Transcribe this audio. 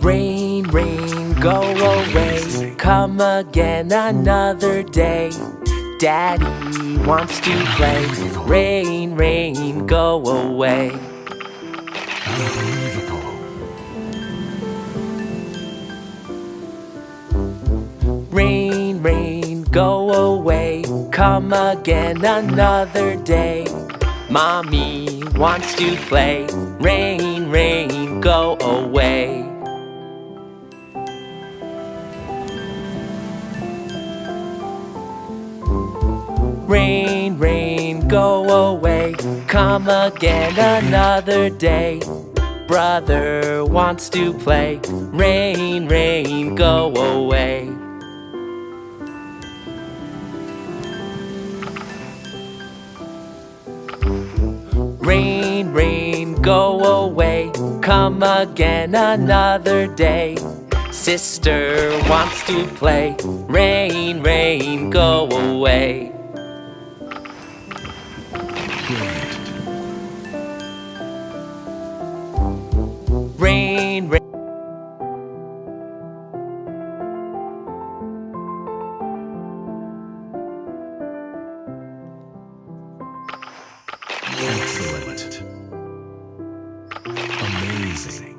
Rain, rain, go away. Come again another day. Daddy wants to play. Rain, rain, go away. Rain, rain, go away. Come again another day. Mommy wants to play. Rain, rain, go away. Rain, rain, go away. Come again another day. Brother wants to play. Rain, rain, go away. Rain, rain, go away. Come again another day. Sister wants to play. Rain, rain, go away. Rain, rain. Excellent. Amazing.